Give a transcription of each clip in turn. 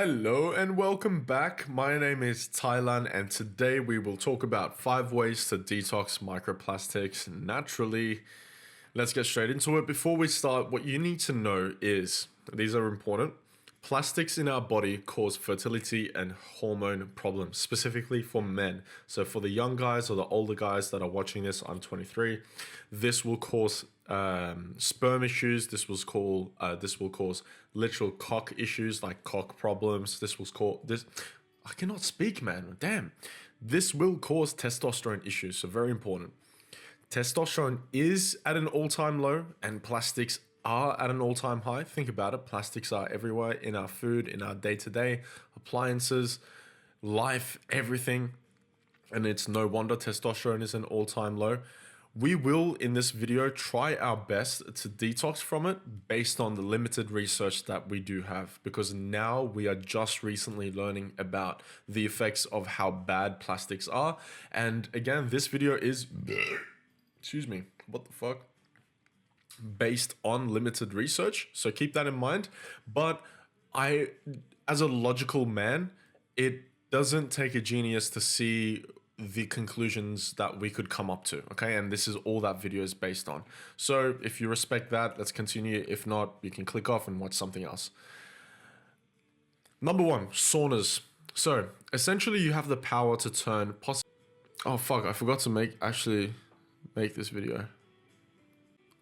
Hello and welcome back. My name is Thailand and today we will talk about 5 ways to detox microplastics naturally. Let's get straight into it. Before we start, what you need to know is, these are important, plastics in our body cause fertility and hormone problems, specifically for men. So for the young guys or the older guys that are watching this, I'm 23, this will cause sperm issues. This will cause literal cock issues like cock problems. I cannot speak, man. Damn. This will cause testosterone issues. So very important. Testosterone is at an all-time low and plastics are at an all-time high. Think about it. Plastics are everywhere in our food, in our day-to-day appliances, life, everything. And it's no wonder testosterone is an all-time low. We will, in this video, try our best to detox from it based on the limited research that we do have, because now we are just recently learning about the effects of how bad plastics are. And again, this video is, excuse me, what the fuck? Based on limited research. So keep that in mind. But as a logical man, it doesn't take a genius to see the conclusions that we could come up to, okay? And this is all that video is based on. So if you respect that, let's continue. If not, you can click off and watch something else. Number 1, saunas. So essentially you have the power to turn oh fuck, I forgot to actually make this video.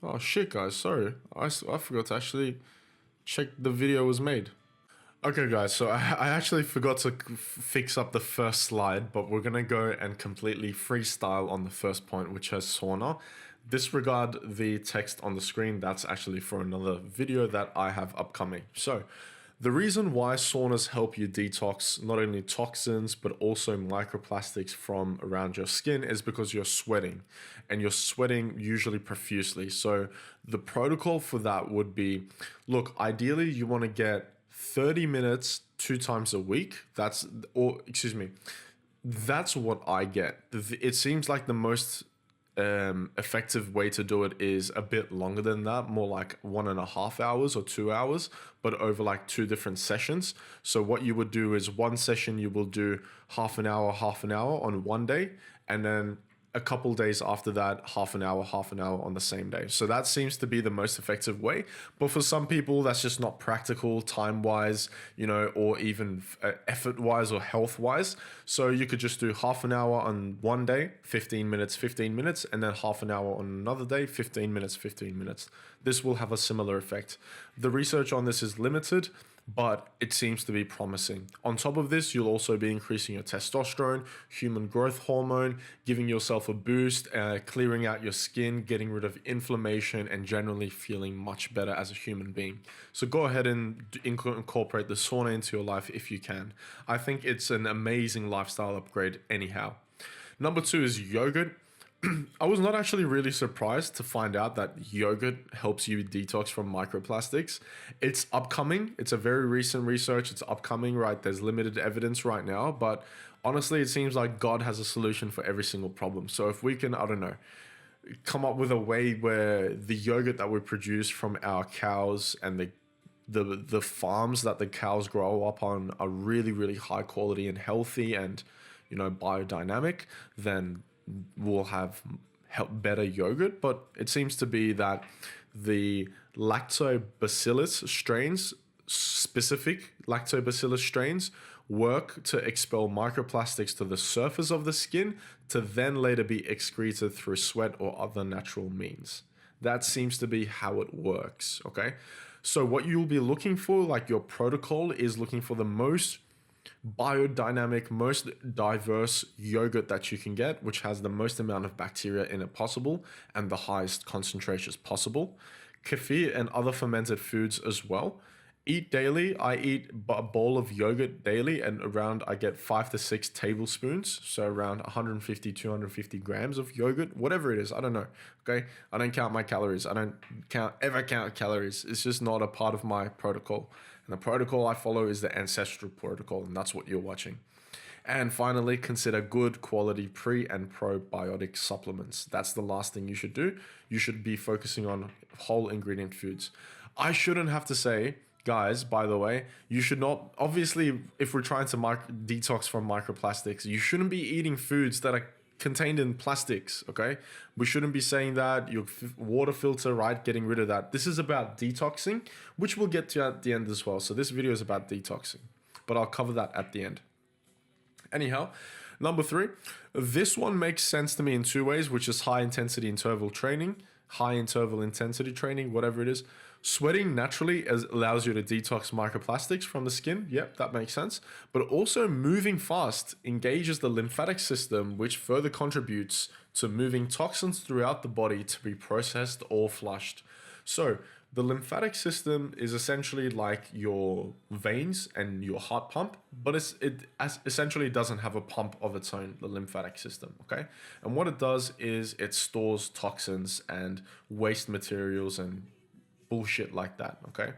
Oh shit guys, sorry. I forgot to actually check the video was made. Okay guys, so I actually forgot to fix up the first slide, but we're gonna go and completely freestyle on the first point, which has sauna. Disregard the text on the screen, that's actually for another video that I have upcoming. So, the reason why saunas help you detox not only toxins but also microplastics from around your skin is because you're sweating, and you're sweating usually profusely. So the protocol for that would be, look, ideally you want to get 30 minutes 2 times a week. That's what I get. It seems like the most effective way to do it is a bit longer than that, more like 1.5 hours or 2 hours, but over like 2 different sessions. So what you would do is one session you will do half an hour on one day, and then a couple days after that, half an hour on the same day. So that seems to be the most effective way. But for some people, that's just not practical time-wise, or even effort-wise or health-wise. So you could just do half an hour on one day, 15 minutes, and then half an hour on another day, 15 minutes. This will have a similar effect. The research on this is limited, but it seems to be promising. On top of this, you'll also be increasing your testosterone, human growth hormone, giving yourself a boost, clearing out your skin, getting rid of inflammation, and generally feeling much better as a human being. So go ahead and incorporate the sauna into your life if you can. I think it's an amazing lifestyle upgrade anyhow. Number 2 is yogurt. I was not actually really surprised to find out that yogurt helps you detox from microplastics. It's upcoming. It's a very recent research. It's upcoming, right? There's limited evidence right now, but honestly, it seems like God has a solution for every single problem. So if we can, I don't know, come up with a way where the yogurt that we produce from our cows and the farms that the cows grow up on are really, really high quality and healthy and, biodynamic, then we'll have better yogurt. But it seems to be that the specific lactobacillus strains work to expel microplastics to the surface of the skin to then later be excreted through sweat or other natural means. That seems to be how it works, okay? So what you'll be looking for, like your protocol, is looking for the most biodynamic, most diverse yogurt that you can get, which has the most amount of bacteria in it possible and the highest concentrations possible. Kefir and other fermented foods as well. Eat daily. I eat a bowl of yogurt daily, and I get 5 to 6 tablespoons, so around 150, 250 grams of yogurt, whatever it is, I don't know, okay? I don't count my calories. I don't ever count calories. It's just not a part of my protocol. And the protocol I follow is the ancestral protocol, and that's what you're watching. And finally, consider good quality pre and probiotic supplements. That's the last thing you should do. You should be focusing on whole ingredient foods. I shouldn't have to say Guys, by the way, you should not, obviously, if we're trying to detox from microplastics, you shouldn't be eating foods that are contained in plastics, okay? We shouldn't be saying that, your water filter, right? Getting rid of that. This is about detoxing, which we'll get to at the end as well. So this video is about detoxing, but I'll cover that at the end. Anyhow, number 3, this one makes sense to me in 2 ways, which is high intensity interval training, high interval intensity training, whatever it is. Sweating naturally allows you to detox microplastics from the skin. Yep, that makes sense. But also moving fast engages the lymphatic system, which further contributes to moving toxins throughout the body to be processed or flushed. So the lymphatic system is essentially like your veins and your heart pump, but it essentially doesn't have a pump of its own, the lymphatic system, okay? And what it does is it stores toxins and waste materials and bullshit like that, okay?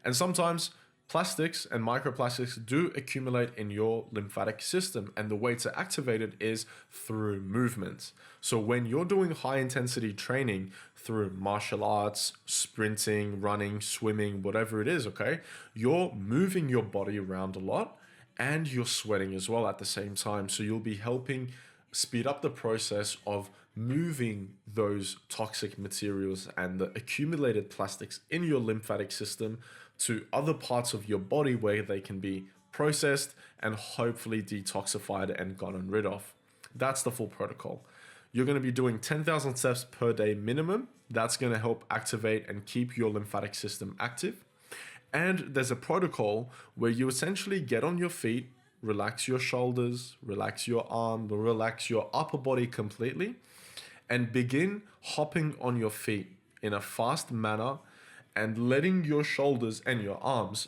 And sometimes plastics and microplastics do accumulate in your lymphatic system, and the way to activate it is through movement. So when you're doing high intensity training through martial arts, sprinting, running, swimming, whatever it is, okay, you're moving your body around a lot and you're sweating as well at the same time. So you'll be helping speed up the process of moving those toxic materials and the accumulated plastics in your lymphatic system to other parts of your body where they can be processed and hopefully detoxified and gotten rid of. That's the full protocol. You're going to be doing 10,000 steps per day minimum. That's going to help activate and keep your lymphatic system active. And there's a protocol where you essentially get on your feet, relax your shoulders, relax your arm, relax your upper body completely, and begin hopping on your feet in a fast manner and letting your shoulders and your arms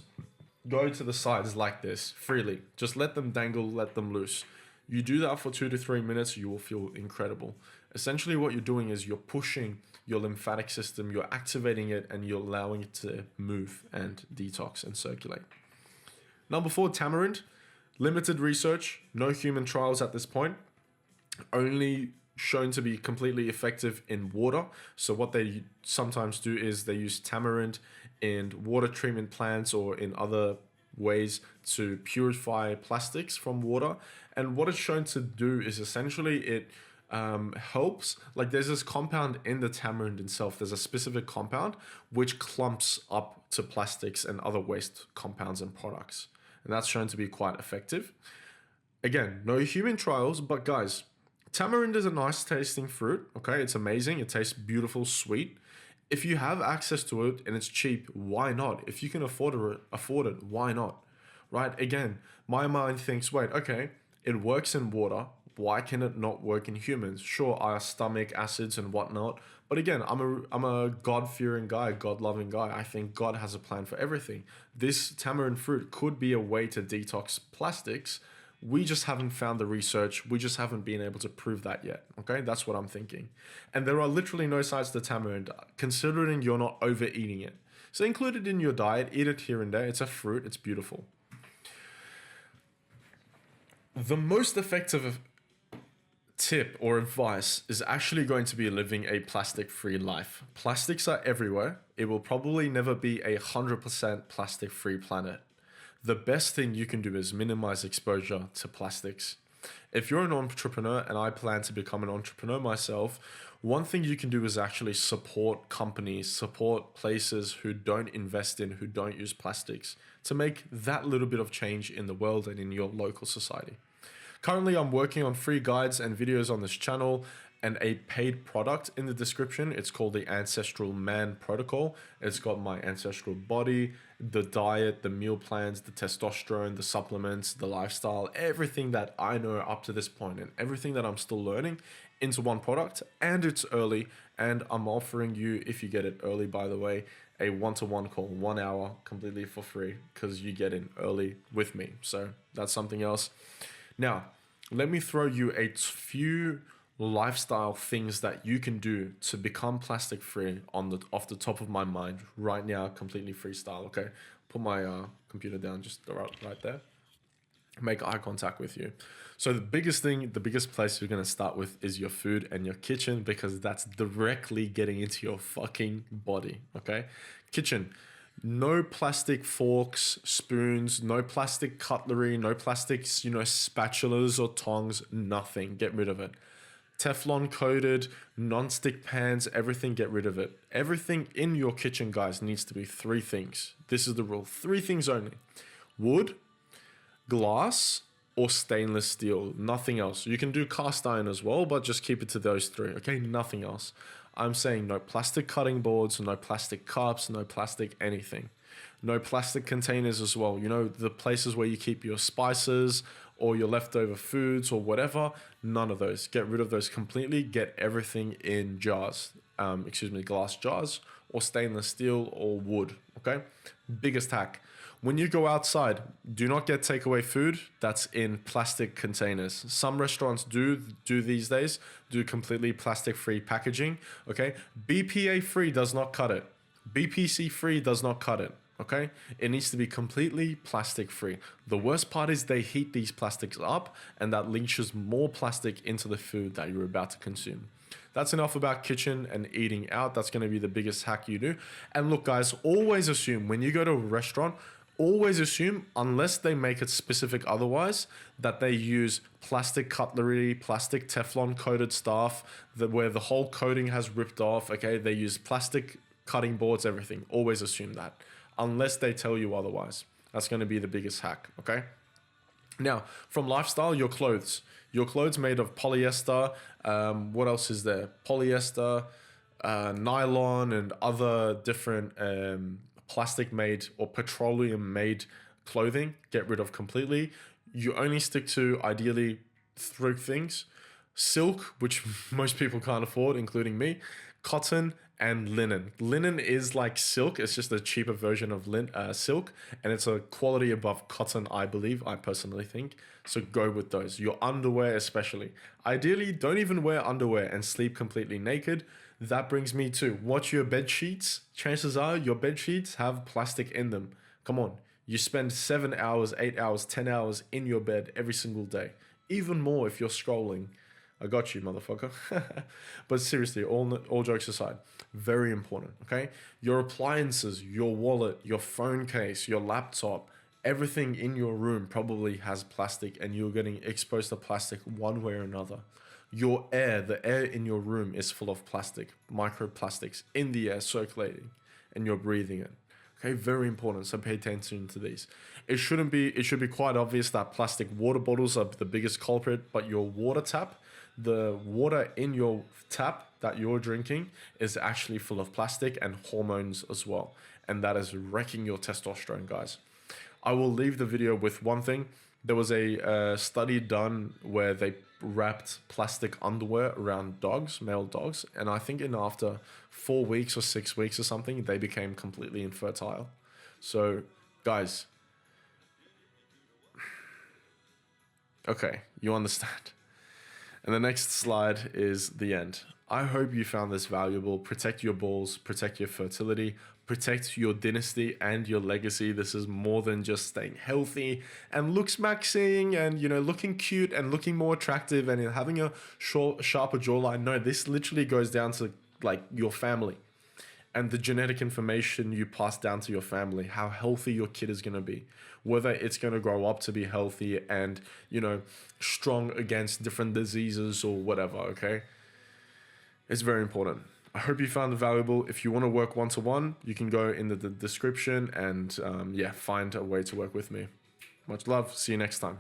go to the sides like this freely. Just let them dangle, let them loose. You do that for 2 to 3 minutes, you will feel incredible. Essentially what you're doing is you're pushing your lymphatic system, you're activating it, and you're allowing it to move and detox and circulate. Number 4, tamarind. Limited research, no human trials at this point. Only shown to be completely effective in water. So what they sometimes do is they use tamarind in water treatment plants or in other ways to purify plastics from water. And what it's shown to do is essentially it helps, like there's this compound in the tamarind itself, there's a specific compound which clumps up to plastics and other waste compounds and products. And that's shown to be quite effective. Again, no human trials, but guys, tamarind is a nice tasting fruit, okay? It's amazing. It tastes beautiful, sweet. If you have access to it and it's cheap, why not? If you can afford it, why not? Right? Again, my mind thinks, wait, okay, it works in water. Why can it not work in humans? Sure, our stomach acids and whatnot. But again, I'm a God-fearing guy, God-loving guy. I think God has a plan for everything. This tamarind fruit could be a way to detox plastics. We just haven't found the research. We just haven't been able to prove that yet. Okay, that's what I'm thinking. And there are literally no sides to tamarind, considering you're not overeating it. So include it in your diet, eat it here and there. It's a fruit, it's beautiful. The most effective tip or advice is actually going to be living a plastic-free life. Plastics are everywhere. It will probably never be 100% plastic-free planet. The best thing you can do is minimize exposure to plastics. If you're an entrepreneur, and I plan to become an entrepreneur myself, one thing you can do is actually support companies, support places who don't invest in, who don't use plastics, to make that little bit of change in the world and in your local society. Currently, I'm working on free guides and videos on this channel and a paid product in the description. It's called the Ancestral Man Protocol. It's got my ancestral body, the diet, the meal plans, the testosterone, the supplements, the lifestyle, everything that I know up to this point and everything that I'm still learning into one product. And it's early, and I'm offering you, if you get it early, by the way, a one-to-one call, 1 hour completely for free, because you get in early with me. So that's something else. Now, let me throw you a few lifestyle things that you can do to become plastic free off the top of my mind right now, completely freestyle. Okay, put my computer down just right there. Make eye contact with you. So the biggest place you're going to start with is your food and your kitchen, because that's directly getting into your fucking body. Okay, kitchen. No plastic forks, spoons, no plastic cutlery, no plastics, spatulas or tongs, nothing. Get rid of it. Teflon coated, non-stick pans, everything, get rid of it. Everything in your kitchen, guys, needs to be three things. This is the rule. Three things only. Wood, glass, or stainless steel. Nothing else. You can do cast iron as well, but just keep it to those three, okay? Nothing else. I'm saying no plastic cutting boards, no plastic cups, no plastic anything. No plastic containers as well. The places where you keep your spices or your leftover foods or whatever, none of those. Get rid of those completely. Get everything in jars. Glass jars or stainless steel or wood, okay? Biggest hack. When you go outside, do not get takeaway food that's in plastic containers. Some restaurants do these days, do completely plastic-free packaging, okay? BPA-free does not cut it. BPC-free does not cut it, okay? It needs to be completely plastic-free. The worst part is they heat these plastics up and that leaches more plastic into the food that you're about to consume. That's enough about kitchen and eating out. That's going to be the biggest hack you do. And look, guys, always assume when you go to a restaurant, always assume, unless they make it specific otherwise, that they use plastic cutlery, plastic Teflon coated stuff, where the whole coating has ripped off, okay? They use plastic cutting boards, everything. Always assume that, unless they tell you otherwise. That's going to be the biggest hack, okay? Now, from lifestyle, your clothes. Your clothes made of polyester. What else is there? Polyester, nylon, and other different plastic made or petroleum made clothing. Get rid of completely. You only stick to ideally three things: silk, which most people can't afford, including me, cotton, and linen. Linen is like silk. It's just a cheaper version of silk, and it's a quality above cotton, I believe. I personally think. So go with those. Your underwear especially. Ideally, don't even wear underwear and sleep completely naked. That brings me to watch your bed sheets. Chances are your bed sheets have plastic in them. Come on. You spend 7 hours, 8 hours, 10 hours in your bed every single day. Even more if you're scrolling. I got you, motherfucker. But seriously, all jokes aside, very important, okay? Your appliances, your wallet, your phone case, your laptop, everything in your room probably has plastic, and you're getting exposed to plastic one way or another. Your air, the air in your room is full of plastic, microplastics in the air circulating, and you're breathing it. Okay, very important. So pay attention to these. It should be quite obvious that plastic water bottles are the biggest culprit, but your water tap, the water in your tap that you're drinking is actually full of plastic and hormones as well. And that is wrecking your testosterone, guys. I will leave the video with one thing. There was a study done where they wrapped plastic underwear around dogs, male dogs, and I think after 4 weeks or 6 weeks or something, they became completely infertile. So, guys, okay, you understand. And the next slide is the end. I hope you found this valuable. Protect your balls, protect your fertility, protect your dynasty and your legacy. This is more than just staying healthy and looks maxing and, looking cute and looking more attractive and having a sharper jawline. No, this literally goes down to like your family and the genetic information you pass down to your family, how healthy your kid is going to be, whether it's going to grow up to be healthy and, strong against different diseases or whatever, okay? It's very important. I hope you found it valuable. If you want to work one-to-one, you can go in the description and find a way to work with me. Much love. See you next time.